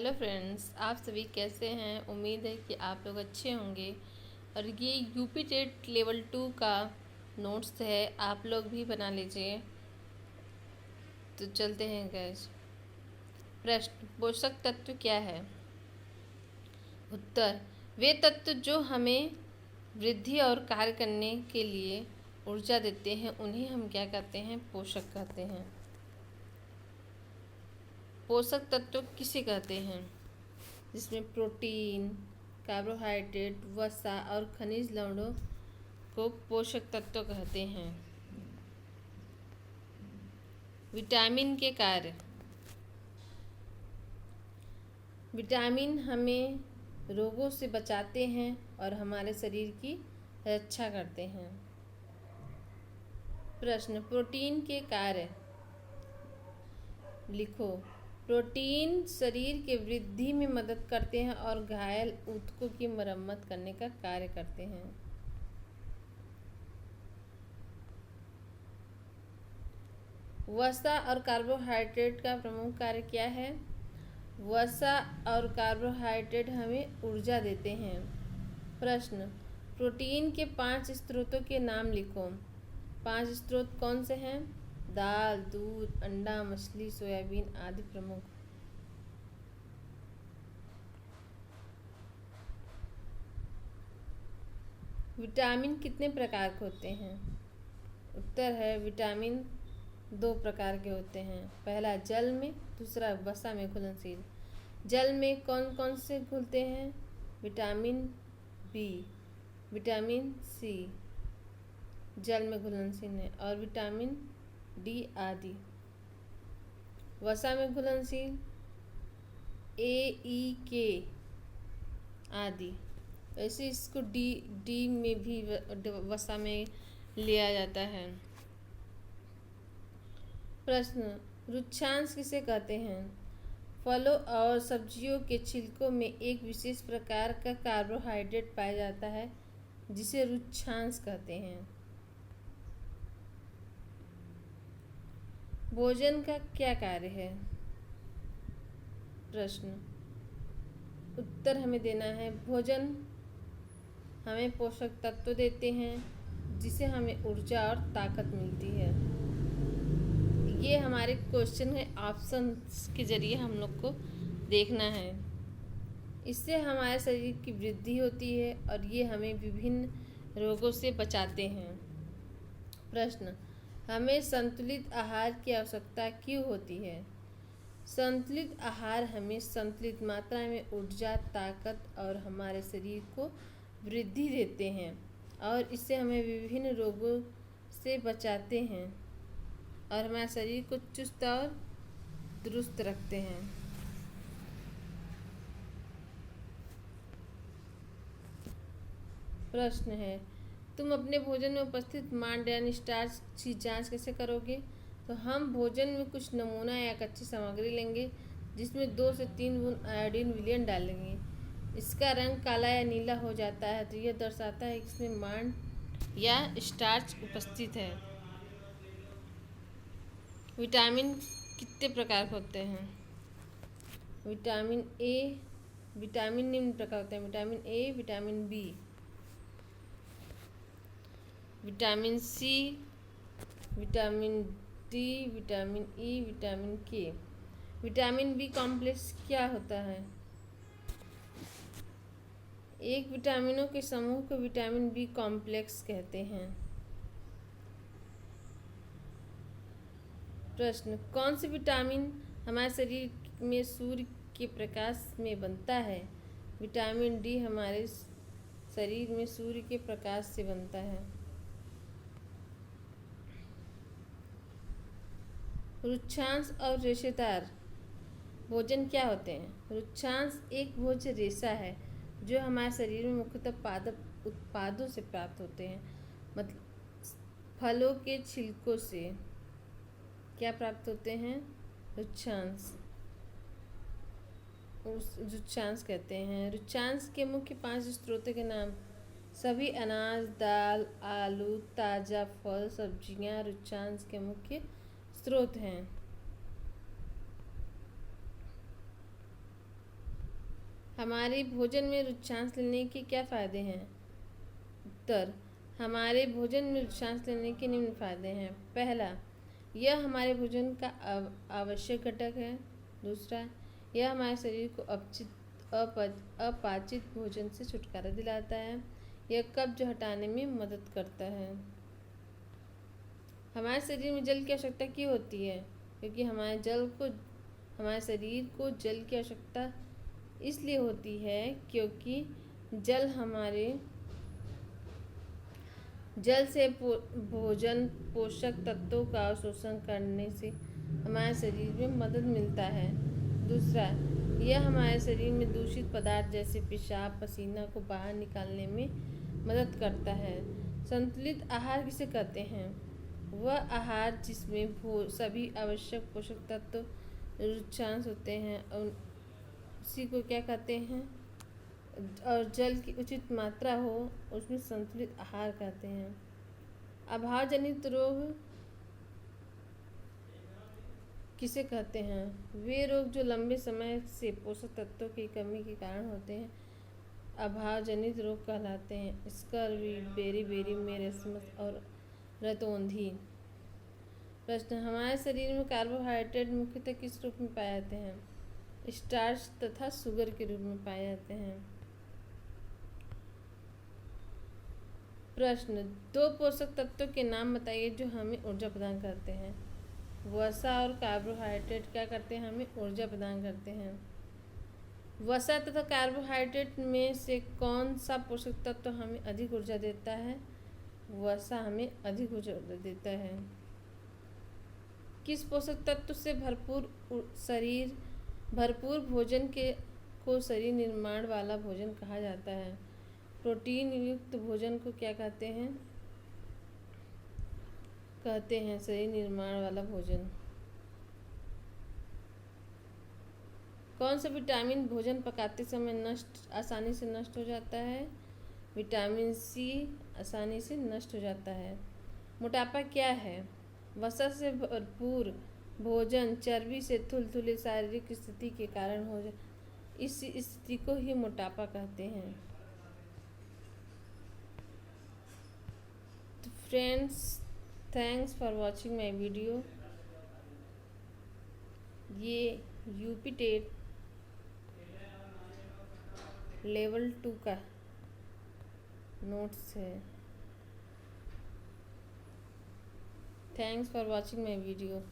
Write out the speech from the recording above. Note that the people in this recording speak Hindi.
हेलो फ्रेंड्स, आप सभी कैसे हैं। उम्मीद है कि आप लोग अच्छे होंगे। और ये यूपी टेट लेवल 2 का नोट्स है, आप लोग भी बना लीजिए। तो चलते हैं गैस। प्रश्न, पोषक तत्व क्या है। उत्तर, वे तत्व जो हमें वृद्धि और कार्य करने के लिए ऊर्जा देते हैं उन्हें हम क्या कहते हैं, पोषक कहते हैं। पोषक तत्व किसे कहते हैं, जिसमें प्रोटीन, कार्बोहाइड्रेट, वसा और खनिज लवणों को पोषक तत्व कहते हैं। विटामिन के कार्य। विटामिन हमें रोगों से बचाते हैं और हमारे शरीर की रक्षा करते हैं। प्रश्न, प्रोटीन के कार्य लिखो। प्रोटीन शरीर के वृद्धि में मदद करते हैं और घायल ऊतकों की मरम्मत करने का कार्य करते हैं। वसा और कार्बोहाइड्रेट का प्रमुख कार्य क्या है। वसा और कार्बोहाइड्रेट हमें ऊर्जा देते हैं। प्रश्न, प्रोटीन के 5 स्रोतों के नाम लिखो। 5 स्रोत कौन से हैं। दाल, दूध, अंडा, मछली, सोयाबीन आदि प्रमुख। विटामिन कितने प्रकार के होते हैं। उत्तर है, विटामिन 2 प्रकार के होते हैं। पहला जल में, दूसरा वसा में घुलनशील। जल में कौन कौन से घुलते हैं। विटामिन बी, विटामिन सी जल में घुलनशील है, और विटामिन डी आदि। वसा में घुलनशील ए, ई, के आदि। वैसे इसको डी में भी वसा में लिया जाता है। प्रश्न, रुक्षांश किसे कहते हैं। फलों और सब्जियों के छिलकों में एक विशेष प्रकार का कार्बोहाइड्रेट पाया जाता है जिसे रुक्षांश कहते हैं। भोजन का क्या कार्य है। प्रश्न, उत्तर हमें देना है, भोजन हमें पोषक तत्व देते हैं जिससे हमें ऊर्जा और ताकत मिलती है। ये हमारे क्वेश्चन के ऑप्शन के जरिए हम लोग को देखना है। इससे हमारे शरीर की वृद्धि होती है और ये हमें विभिन्न रोगों से बचाते हैं। प्रश्न, हमें संतुलित आहार की आवश्यकता क्यों होती है। संतुलित आहार हमें संतुलित मात्रा में ऊर्जा, ताकत और हमारे शरीर को वृद्धि देते हैं और इससे हमें विभिन्न रोगों से बचाते हैं और हमारे शरीर को चुस्त और दुरुस्त रखते हैं। प्रश्न है, तुम अपने भोजन में उपस्थित मांड यानी स्टार्च की जांच कैसे करोगे। तो हम भोजन में कुछ नमूना या कच्ची सामग्री लेंगे जिसमें 2 से 3 बूंद आयोडीन विलयन डालेंगे। इसका रंग काला या नीला हो जाता है तो यह दर्शाता है कि इसमें मांड या स्टार्च उपस्थित है। विटामिन कितने प्रकार के होते हैं। विटामिन ए, विटामिन निम्न प्रकार होते हैं। Vitamin A, vitamin B, vitamin C, vitamin D, vitamin E, vitamin K. Vitamin B complex क्या होता है। एक विटामिनों के समूह को विटामिन बी कॉम्प्लेक्स कहते हैं। प्रश्न, कौन से विटामिन हमारे शरीर में सूर्य के प्रकाश में बनता है। विटामिन डी हमारे शरीर में सूर्य के प्रकाश से बनता है। रुक्षांश और रेशेदार भोजन क्या होते हैं। रुक्षांश एक भोज्य रेशा है जो हमारे शरीर में मुख्यतः पादप उत्पादों से प्राप्त होते हैं। मतलब फलों के छिलकों से क्या प्राप्त होते हैं, रुक्षांश। रुक्षांश कहते हैं। रुक्षांश के मुख्य 5 स्रोतों के नाम। सभी अनाज, दाल, आलू, ताज़ा फल, सब्जियां रुक्षांश के मुख्य स्रोत हैं। हमारे भोजन में रुचांश लेने के क्या फ़ायदे हैं? उत्तर, हमारे भोजन में रुचांश लेने के निम्न फायदे हैं। पहला, यह हमारे भोजन का आवश्यक घटक है। दूसरा, यह हमारे शरीर को अपाचित भोजन से छुटकारा दिलाता है। यह कब्ज हटाने में मदद करता है। हमारे शरीर में जल की आवश्यकता क्यों होती है? क्योंकि हमारे शरीर को जल की आवश्यकता इसलिए होती है क्योंकि जल से भोजन पोषक तत्वों का अवशोषण करने से हमारे शरीर में मदद मिलता है। दूसरा, यह हमारे शरीर में दूषित पदार्थ जैसे पेशाब, पसीना को बाहर निकालने में मदद करता है। संतुलित आहार किसे कहते हैं? वह आहार जिसमें सभी आवश्यक पोषक तत्व रुचांश होते हैं और उसी को क्या कहते हैं, और जल की उचित मात्रा हो, उसमें संतुलित आहार कहते हैं। अभाव जनित रोग किसे कहते हैं? वे रोग जो लंबे समय से पोषक तत्वों की कमी के कारण होते हैं अभाव जनित रोग कहलाते हैं। स्कर्वी, बेरी मेरेस्मस और रतौंधी। प्रश्न, हमारे शरीर में कार्बोहाइड्रेट मुख्यतः किस रूप में पाए जाते हैं? स्टार्च तथा शुगर के रूप में पाए जाते हैं। प्रश्न, दो पोषक तत्वों के नाम बताइए जो हमें ऊर्जा प्रदान करते हैं। वसा और कार्बोहाइड्रेट क्या करते हैं? हमें ऊर्जा प्रदान करते हैं। वसा तथा कार्बोहाइड्रेट में से कौन सा पोषक तत्व हमें अधिक ऊर्जा देता है? वसा हमें अधिक ऊर्जा देता है। किस पोषक तत्व से भरपूर भोजन को शरीर निर्माण वाला भोजन कहा जाता है? प्रोटीन युक्त भोजन को क्या कहते हैं? शरीर निर्माण वाला भोजन। कौन सा विटामिन भोजन पकाते समय आसानी से नष्ट हो जाता है? विटामिन सी आसानी से नष्ट हो जाता है। मोटापा क्या है? वसा से भरपूर भोजन चर्बी से थुलथुले शारीरिक स्थिति के कारण हो जाए, इस स्थिति को ही मोटापा कहते हैं। तो friends, thanks for watching my video. ये यूपी टेट लेवल 2 का नोट्स है। Thanks for watching my video.